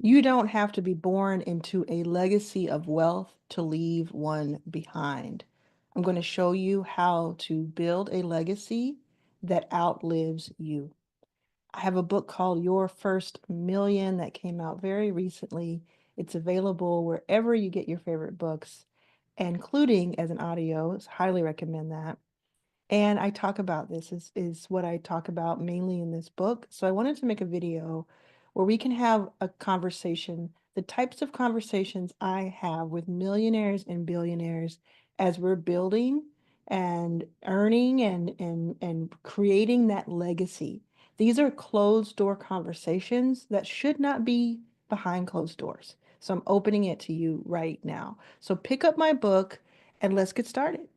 You don't have to be born into a legacy of wealth to leave one behind. I'm going to show you how to build a legacy that outlives you. I have a book called Your First Million that came out very recently. It's available wherever you get your favorite books, including as an audio. Highly recommend that. And I talk about this is what I talk about mainly in this book. So I wanted to make a video where we can have a conversation, the types of conversations I have with millionaires and billionaires as we're building and earning and creating that legacy. These are closed door conversations that should not be behind closed doors. So I'm opening it to you right now. So pick up my book and let's get started.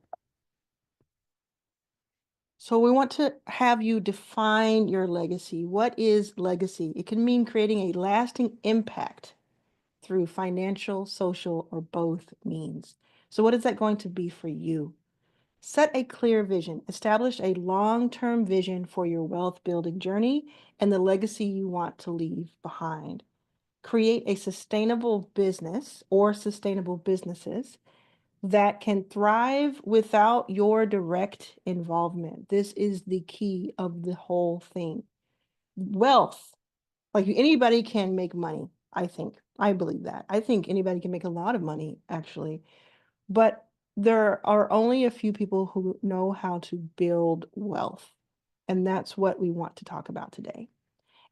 So we want to have you define your legacy. What is legacy? It can mean creating a lasting impact through financial, social, or both means. So what is that going to be for you? Set a clear vision. Establish a long-term vision for your wealth building journey and the legacy you want to leave behind. Create a sustainable business or sustainable businesses that can thrive without your direct involvement. This is the key of the whole thing. Wealth, like anybody can make money, I think. I believe that. I think anybody can make a lot of money, actually. But there are only a few people who know how to build wealth. And that's what we want to talk about today.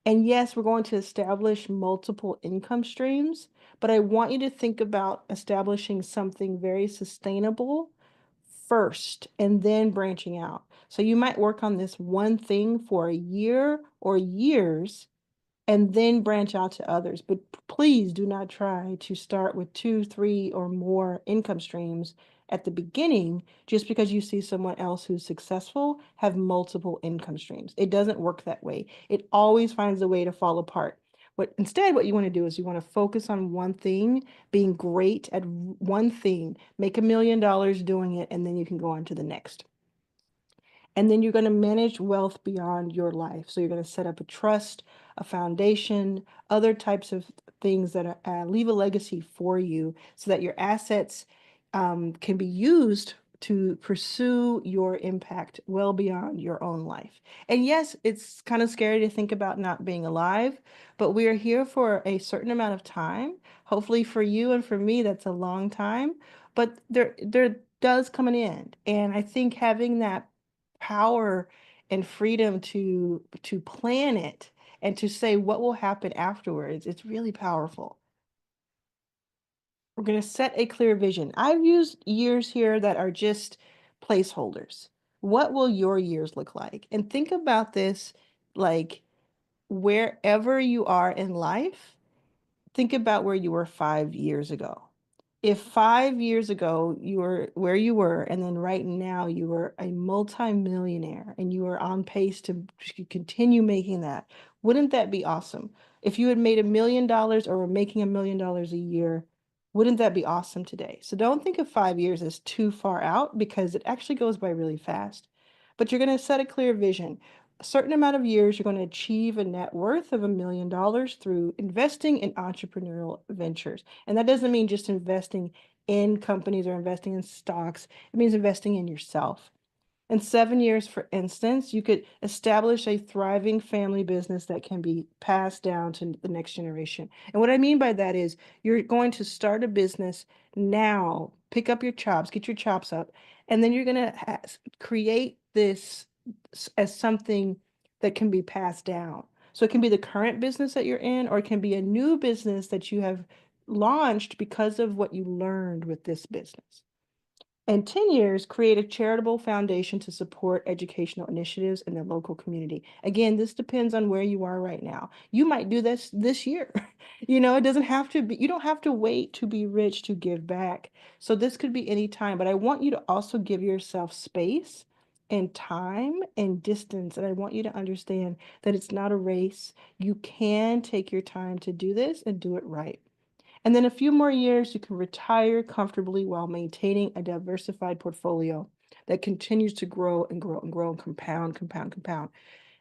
And yes, we're going to establish multiple income streams, but I want you to think about establishing something very sustainable first and then branching out. So you might work on this one thing for a year or years and then branch out to others. But please do not try to start with two, three, or more income streams at the beginning just because you see someone else who's successful have multiple income streams. It doesn't work that way. It always finds a way to fall apart. But instead, what you want to do is you want to focus on one thing, being great at one thing, make $1 million doing it, and then you can go on to the next. And then you're going to manage wealth beyond your life. So you're going to set up a trust, a foundation, other types of things that leave a legacy for you so that your assets can be used to pursue your impact well beyond your own life. And yes, it's kind of scary to think about not being alive, but we are here for a certain amount of time. Hopefully for you and for me, that's a long time, but there does come an end. And I think having that power and freedom to plan it and to say what will happen afterwards, it's really powerful. We're going to set a clear vision. I've used years here that are just placeholders. What will your years look like? And think about this like wherever you are in life, think about where you were 5 years ago. If 5 years ago you were where you were, and then right now you were a multimillionaire and you are on pace to continue making that, wouldn't that be awesome? If you had made $1 million or were making $1 million a year, wouldn't that be awesome today? So don't think of 5 years as too far out because it actually goes by really fast. But you're going to set a clear vision. A certain amount of years, you're going to achieve a net worth of $1 million through investing in entrepreneurial ventures. And that doesn't mean just investing in companies or investing in stocks. It means investing in yourself. In 7 years, for instance, you could establish a thriving family business that can be passed down to the next generation. And what I mean by that is you're going to start a business now, pick up your chops, get your chops up, and then you're going to create this as something that can be passed down. So it can be the current business that you're in, or it can be a new business that you have launched because of what you learned with this business. In 10 years, create a charitable foundation to support educational initiatives in the local community. Again, this depends on where you are right now. You might do this year. It doesn't have to be, you don't have to wait to be rich to give back. So this could be any time, but I want you to also give yourself space and time and distance. And I want you to understand that it's not a race. You can take your time to do this and do it right. And then a few more years, you can retire comfortably while maintaining a diversified portfolio that continues to grow and grow and grow and compound, compound, compound.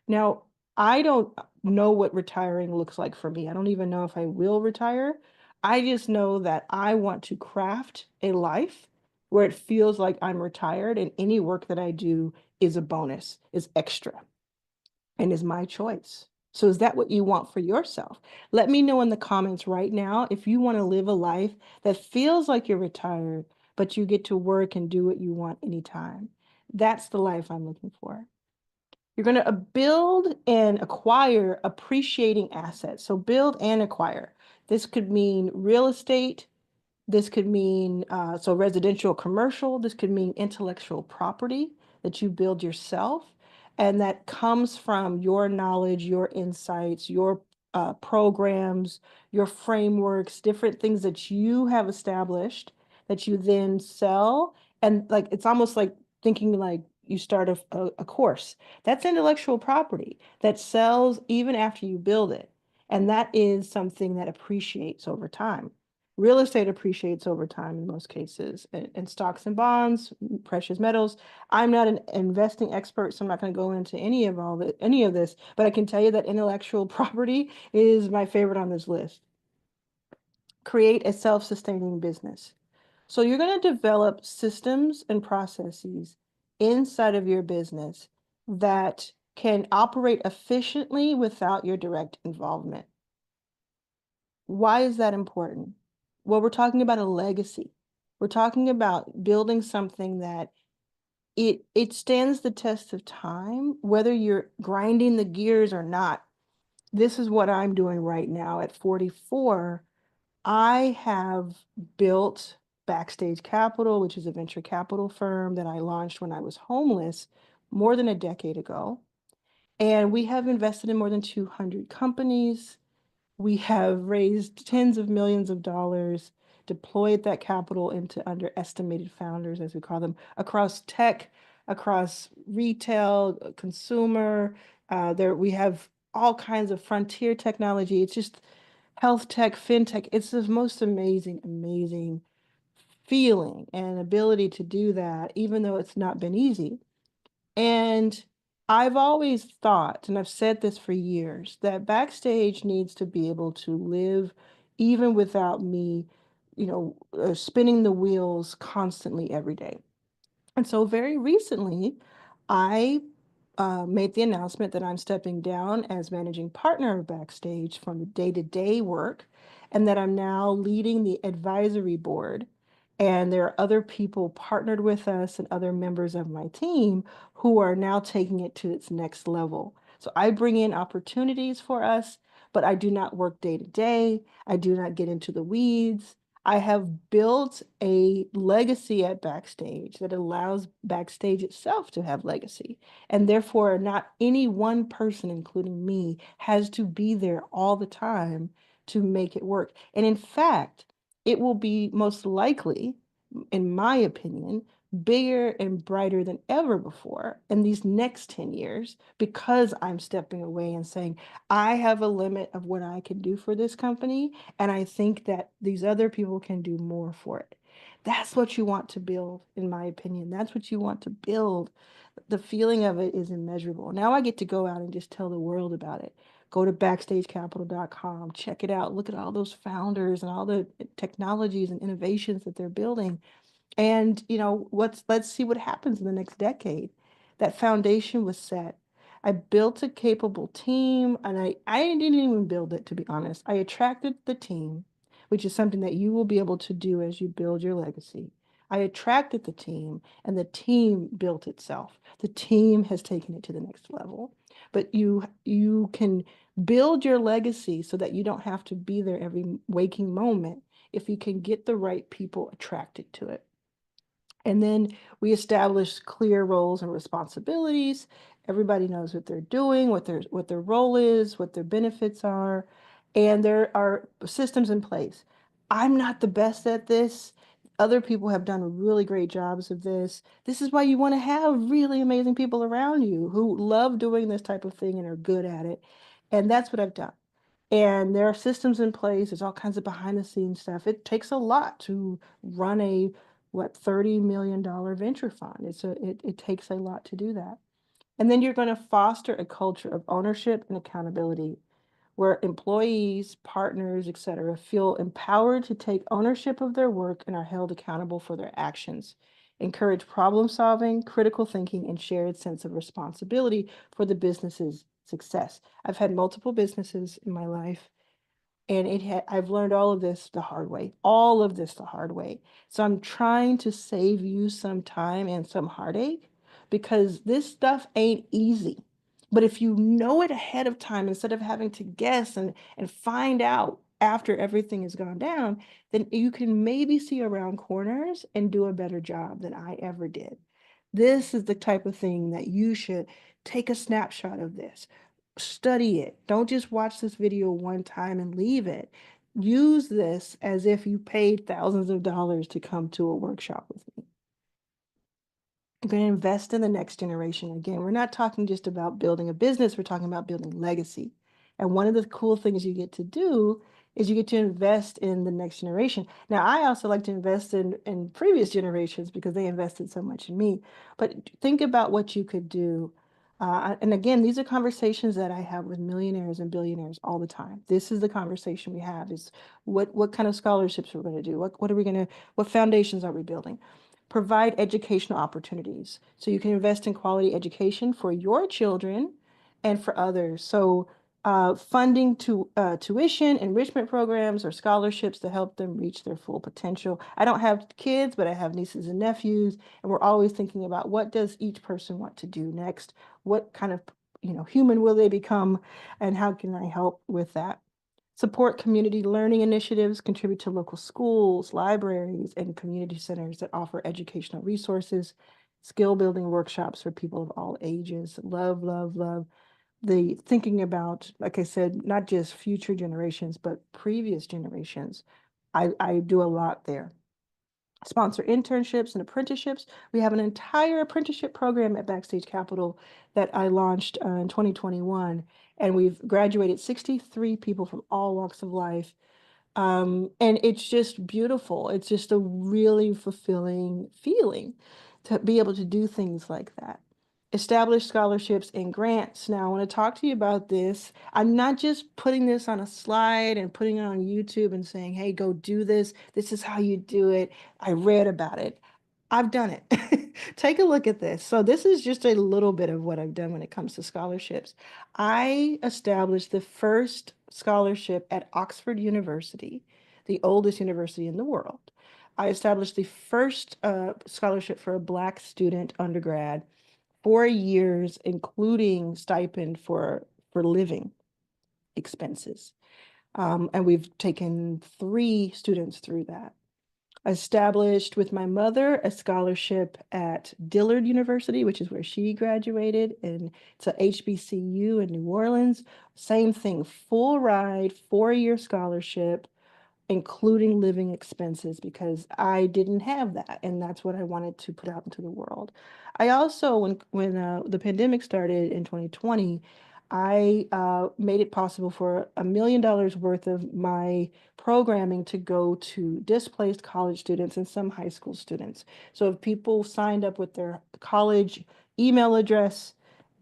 Now, I don't know what retiring looks like for me. I don't even know if I will retire. I just know that I want to craft a life where it feels like I'm retired and any work that I do is a bonus, is extra, and is my choice. So is that what you want for yourself? Let me know in the comments right now if you want to live a life that feels like you're retired, but you get to work and do what you want anytime. That's the life I'm looking for. You're going to build and acquire appreciating assets. So build and acquire. This could mean real estate, this could mean, so residential, commercial, this could mean intellectual property that you build yourself. And that comes from your knowledge, your insights, your programs, your frameworks, different things that you have established that you then sell. And like, it's almost like thinking like you start a course. That's intellectual property that sells even after you build it. And that is something that appreciates over time. Real estate appreciates over time in most cases, and stocks and bonds, precious metals. I'm not an investing expert, so I'm not going to go into any of this, but I can tell you that intellectual property is my favorite on this list. Create a self-sustaining business. So you're going to develop systems and processes inside of your business that can operate efficiently without your direct involvement. Why is that important? Well, we're talking about a legacy. We're talking about building something that it stands the test of time, whether you're grinding the gears or not. This is what I'm doing right now at 44. I have built Backstage Capital, which is a venture capital firm that I launched when I was homeless more than a decade ago. And we have invested in more than 200 companies. We have raised tens of millions of dollars, deployed that capital into underestimated founders, as we call them, across tech, across retail, consumer. There we have all kinds of frontier technology. It's just health tech, fintech. It's the most amazing, amazing feeling and ability to do that, even though it's not been easy. And I've always thought, and I've said this for years, that Backstage needs to be able to live even without me, spinning the wheels constantly every day. And so very recently, I made the announcement that I'm stepping down as managing partner of Backstage from the day-to-day work, and that I'm now leading the advisory board. And there are other people partnered with us and other members of my team who are now taking it to its next level. So I bring in opportunities for us, but I do not work day to day. I do not get into the weeds. I have built a legacy at Backstage that allows Backstage itself to have legacy. And therefore, not any one person, including me, has to be there all the time to make it work. And in fact, it will be most likely, in my opinion, bigger and brighter than ever before in these next 10 years because I'm stepping away and saying, I have a limit of what I can do for this company. And I think that these other people can do more for it. That's what you want to build, in my opinion. That's what you want to build. The feeling of it is immeasurable. Now I get to go out and just tell the world about it. Go to backstagecapital.com, check it out, look at all those founders and all the technologies and innovations that they're building. And let's see what happens in the next decade. That foundation was set. I built a capable team, and I didn't even build it, to be honest. I attracted the team, which is something that you will be able to do as you build your legacy. I attracted the team, and the team built itself. The team has taken it to the next level. But you can build your legacy so that you don't have to be there every waking moment if you can get the right people attracted to it. And then we establish clear roles and responsibilities. Everybody knows what they're doing, what their role is, what their benefits are, and there are systems in place. I'm not the best at this. Other people have done really great jobs of this. This is why you want to have really amazing people around you who love doing this type of thing and are good at it. And that's what I've done. And there are systems in place. There's all kinds of behind the scenes stuff. It takes a lot to run a $30 million venture fund. It takes a lot to do that. And then you're going to foster a culture of ownership and accountability where employees, partners, etc., feel empowered to take ownership of their work and are held accountable for their actions. Encourage problem solving, critical thinking, and shared sense of responsibility for the business's success. I've had multiple businesses in my life, and I've learned all of this the hard way, all of this the hard way. So I'm trying to save you some time and some heartache because this stuff ain't easy. But if you know it ahead of time, instead of having to guess and find out after everything has gone down, then you can maybe see around corners and do a better job than I ever did. This is the type of thing that you should take a snapshot of this, study it. Don't just watch this video one time and leave it. Use this as if you paid thousands of dollars to come to a workshop with me. I'm going to invest in the next generation. Again, we're not talking just about building a business, we're talking about building legacy. And one of the cool things you get to do is you get to invest in the next generation. Now, I also like to invest in previous generations because they invested so much in me. But think about what you could do. And again, these are conversations that I have with millionaires and billionaires all the time. This is the conversation we have is what kind of scholarships we're going to do? What are we going to, what foundations are we building? Provide educational opportunities. So you can invest in quality education for your children and for others. So funding to tuition, enrichment programs, or scholarships to help them reach their full potential. I don't have kids, but I have nieces and nephews, and we're always thinking about what does each person want to do next? What kind of human will they become, and how can I help with that? Support community learning initiatives, contribute to local schools, libraries, and community centers that offer educational resources, skill building workshops for people of all ages. Love, love, love the thinking about, like I said, not just future generations, but previous generations. I do a lot there. Sponsor internships and apprenticeships. We have an entire apprenticeship program at Backstage Capital that I launched in 2021, and we've graduated 63 people from all walks of life. And it's just beautiful. It's just a really fulfilling feeling to be able to do things like that. Establish scholarships and grants. Now, I want to talk to you about this. I'm not just putting this on a slide and putting it on YouTube and saying, hey, go do this. This is how you do it. I read about it. I've done it. Take a look at this. So this is just a little bit of what I've done when it comes to scholarships. I established the first scholarship at Oxford University, the oldest university in the world. I established the first scholarship for a Black student undergrad, 4 years, including stipend for living expenses. And we've taken 3 students through that. Established with my mother a scholarship at Dillard University, which is where she graduated, and it's a HBCU in New Orleans. Same thing, full ride, 4-year scholarship, including living expenses, because I didn't have that, and that's what I wanted to put out into the world. I also, when the pandemic started in 2020, I made it possible for $1 million worth of my programming to go to displaced college students and some high school students. So if people signed up with their college email address,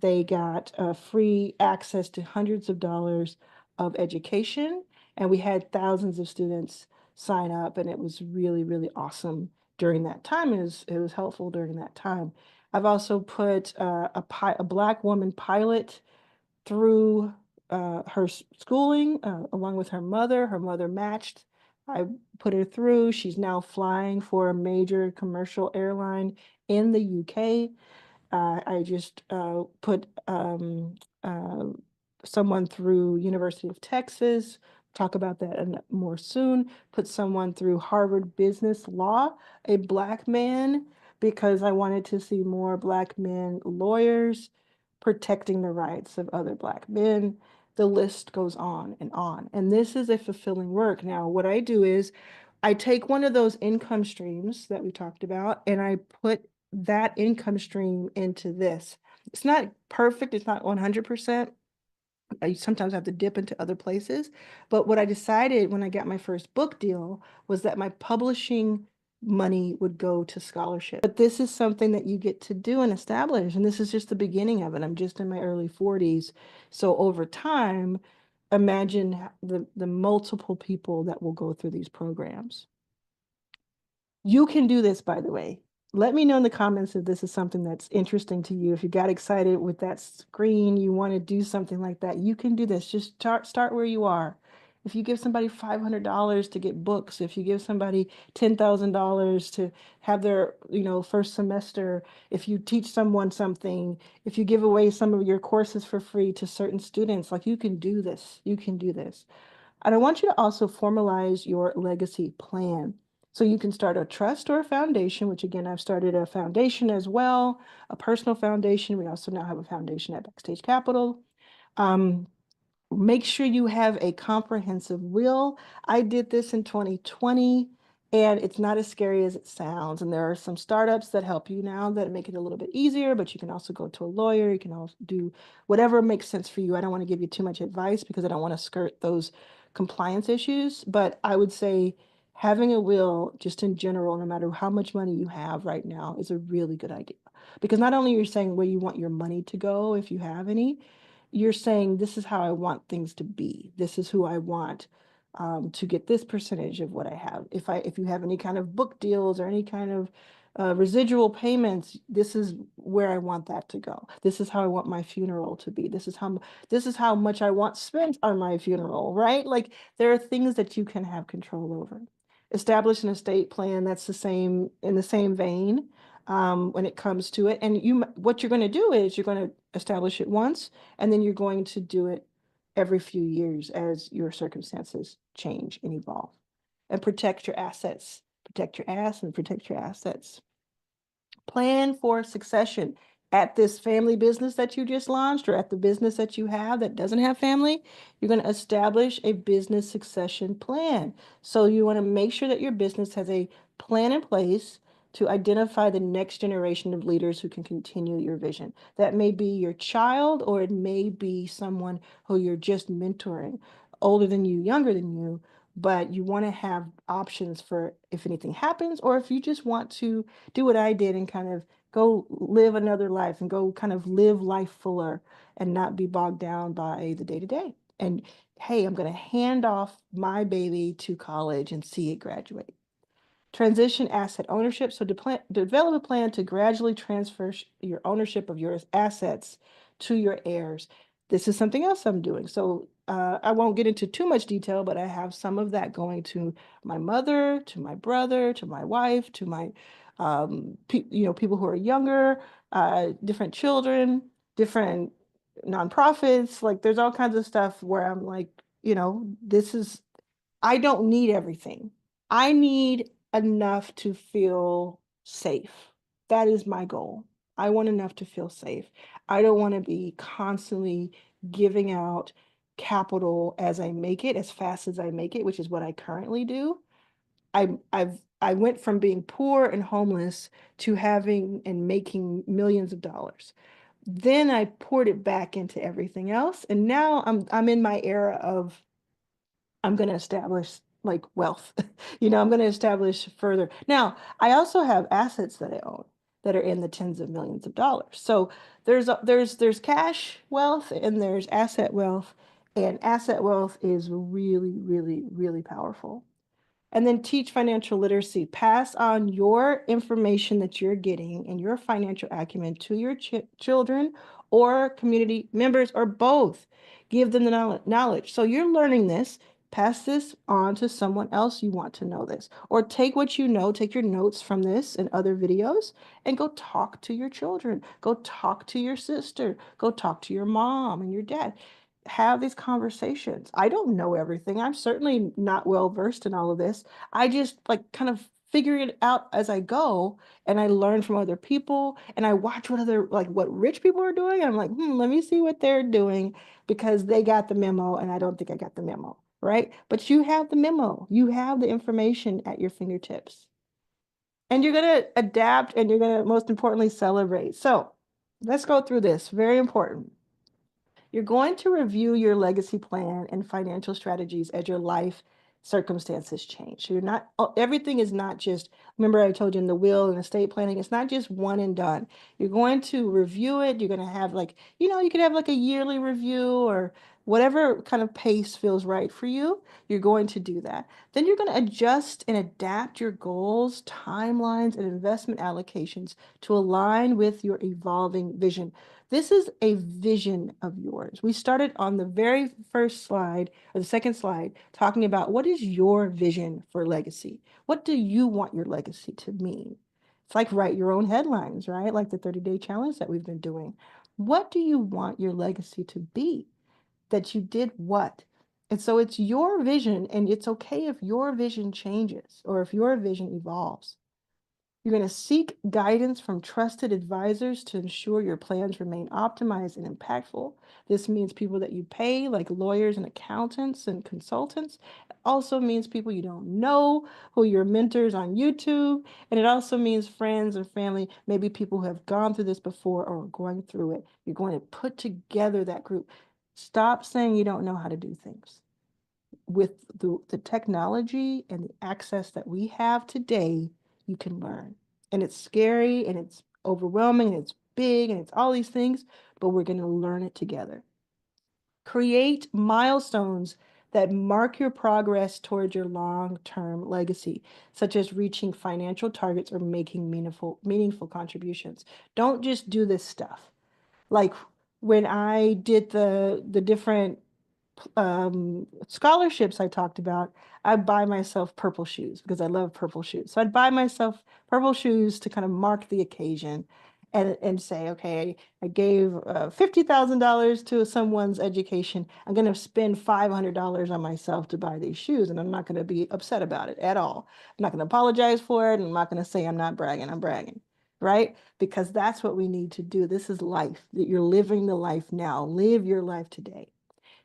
they got free access to hundreds of dollars of education, and we had thousands of students sign up, and it was really, really awesome during that time. It was helpful during that time. I've also put a Black woman pilot through her schooling along with her mother. Her mother matched. I put her through. She's now flying for a major commercial airline in the UK. I just put someone through University of Texas. Talk about that more soon. Put someone through Harvard Business Law, a Black man, because I wanted to see more Black men lawyers protecting the rights of other Black men. The list goes on and on. And this is a fulfilling work. Now, what I do is I take one of those income streams that we talked about and I put that income stream into this. It's not perfect, it's not 100%. I sometimes have to dip into other places. But what I decided when I got my first book deal was that my publishing money would go to scholarship. But this is something that you get to do and establish. And this is just the beginning of it. I'm just in my early 40s. So over time, imagine the multiple people that will go through these programs. You can do this, by the way. Let me know in the comments if this is something that's interesting to you. If you got excited with that screen, you want to do something like that, you can do this. Just start where you are. If you give somebody $500 to get books, if you give somebody $10,000 to have their, first semester, if you teach someone something, if you give away some of your courses for free to certain students, like you can do this. You can do this. And I want you to also formalize your legacy plan. So you can start a trust or a foundation, which again, I've started a foundation as well, a personal foundation. We also now have a foundation at Backstage Capital. Um, Make sure you have a comprehensive will. I did this in 2020, and it's not as scary as it sounds. And there are some startups that help you now that make it a little bit easier, but you can also go to a lawyer. You can also do whatever makes sense for you. I don't want to give you too much advice because I don't want to skirt those compliance issues, but I would say having a will just in general, no matter how much money you have right now, is a really good idea. Because not only are you saying where you want your money to go, if you have any, you're saying this is how I want things to be. This is who I want to get this percentage of what I have. If you have any kind of book deals or any kind of residual payments, this is where I want that to go. This is how I want my funeral to be. This is how much I want spent on my funeral, right? Like there are things that you can have control over. Establish an estate plan that's the same in the same vein when it comes to it. And what you're going to do is you're going to establish it once, and then you're going to do it every few years as your circumstances change and evolve. And protect your assets. Protect your ass and protect your assets. Plan for succession at this family business that you just launched or at the business that you have that doesn't have family. You're going to establish a business succession plan. So you want to make sure that your business has a plan in place to identify the next generation of leaders who can continue your vision. That may be your child, or it may be someone who you're just mentoring, older than you, younger than you, but you want to have options for if anything happens, or if you just want to do what I did and kind of go live another life and go kind of live life fuller and not be bogged down by the day to day. And hey, I'm going to hand off my baby to college and see it graduate. Transition asset ownership. So develop a plan to gradually transfer your ownership of your assets to your heirs. This is something else I'm doing. So I won't get into too much detail, but I have some of that going to my mother, to my brother, to my wife, to my people who are younger, different children, different nonprofits. Like there's all kinds of stuff where I'm like, I don't need everything. I need enough to feel safe. That is my goal. I want enough to feel safe. I don't want to be constantly giving out capital as I make it, as fast as I make it, which is what I currently do. I went from being poor and homeless to having and making millions of dollars. Then I poured it back into everything else, and now I'm in my era of I'm going to establish like wealth. I'm going to establish further. Now, I also have assets that I own that are in the tens of millions of dollars. So there's cash wealth and there's asset wealth, and asset wealth is really, really, really powerful. And then teach financial literacy. Pass on your information that you're getting and your financial acumen to your children or community members or both. Give them the knowledge. So you're learning this. Pass this on to someone else you want to know this. Or take what you know, take your notes from this and other videos, and go talk to your children. Go talk to your sister. Go talk to your mom and your dad. Have these conversations. I don't know everything. I'm certainly not well versed in all of this. I just like kind of figure it out as I go, and I learn from other people, and I watch what rich people are doing. And I'm like, let me see what they're doing because they got the memo and I don't think I got the memo, right? But you have the memo. You have the information at your fingertips. And you're going to adapt, and you're going to most importantly celebrate. So, let's go through this. Very important. You're going to review your legacy plan and financial strategies as your life circumstances change. So you're not, everything is not just, remember I told you in the will and estate planning, it's not just one and done. You're going to review it. You're going to have like, you could have like a yearly review or whatever kind of pace feels right for you. You're going to do that. Then you're going to adjust and adapt your goals, timelines, and investment allocations to align with your evolving vision. This is a vision of yours. We started on the very first slide or the second slide talking about what is your vision for legacy? What do you want your legacy to mean? It's like write your own headlines, right? Like the 30-day challenge that we've been doing. What do you want your legacy to be? That you did what? And so it's your vision, and it's okay if your vision changes or if your vision evolves. You're going to seek guidance from trusted advisors to ensure your plans remain optimized and impactful. This means people that you pay, like lawyers and accountants and consultants. It also means people you don't know, who are your mentors on YouTube. And it also means friends and family, maybe people who have gone through this before or are going through it. You're going to put together that group. Stop saying you don't know how to do things. With the technology and the access that we have today, you can learn. And it's scary and it's overwhelming and it's big and it's all these things, but we're going to learn it together. Create milestones that mark your progress towards your long-term legacy, such as reaching financial targets or making meaningful contributions. Don't just do this stuff. Like when I did the different scholarships I talked about, I'd buy myself purple shoes because I love purple shoes. So I'd buy myself purple shoes to kind of mark the occasion and say, okay, I gave $50,000 to someone's education. I'm going to spend $500 on myself to buy these shoes, and I'm not going to be upset about it at all. I'm not going to apologize for it, and I'm not going to say I'm not bragging. I'm bragging, right? Because that's what we need to do. This is life, that you're living the life now. Live your life today.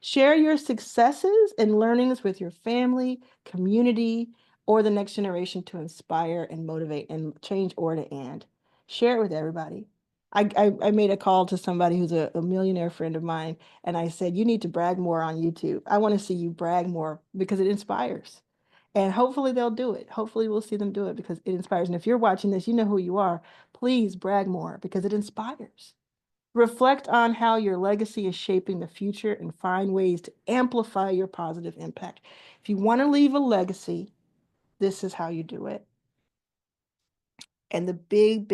Share your successes and learnings with your family, community, or the next generation to inspire and motivate and change or to end. Share it with everybody. I made a call to somebody who's a millionaire friend of mine, and I said, you need to brag more on YouTube. I want to see you brag more because it inspires. And hopefully they'll do it. Hopefully we'll see them do it because it inspires. And if you're watching this, you know who you are. Please brag more because it inspires. Reflect on how your legacy is shaping the future and find ways to amplify your positive impact. If you want to leave a legacy, this is how you do it. And the big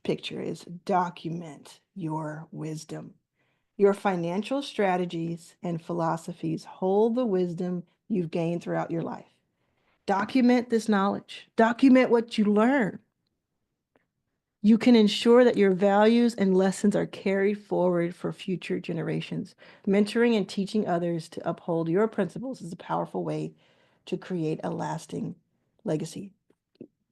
picture is document your wisdom. Your financial strategies and philosophies hold the wisdom you've gained throughout your life. Document this knowledge. Document what you learn. You can ensure that your values and lessons are carried forward for future generations. Mentoring and teaching others to uphold your principles is a powerful way to create a lasting legacy.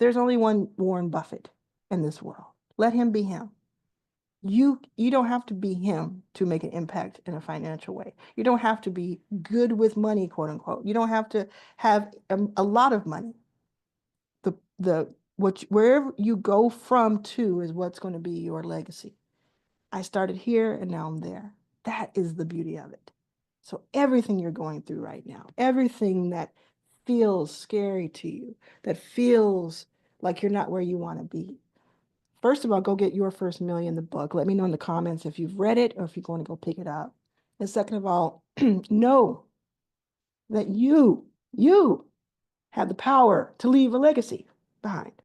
There's only one Warren Buffett in this world. Let him be him. You don't have to be him to make an impact in a financial way. You don't have to be good with money, quote unquote. You don't have to have a lot of money. Wherever you go from to is what's going to be your legacy. I started here and now I'm there. That is the beauty of it. So everything you're going through right now, everything that feels scary to you, that feels like you're not where you want to be. First of all, go get Your First Million, the book. Let me know in the comments if you've read it or if you're going to go pick it up. And second of all, know that you have the power to leave a legacy behind.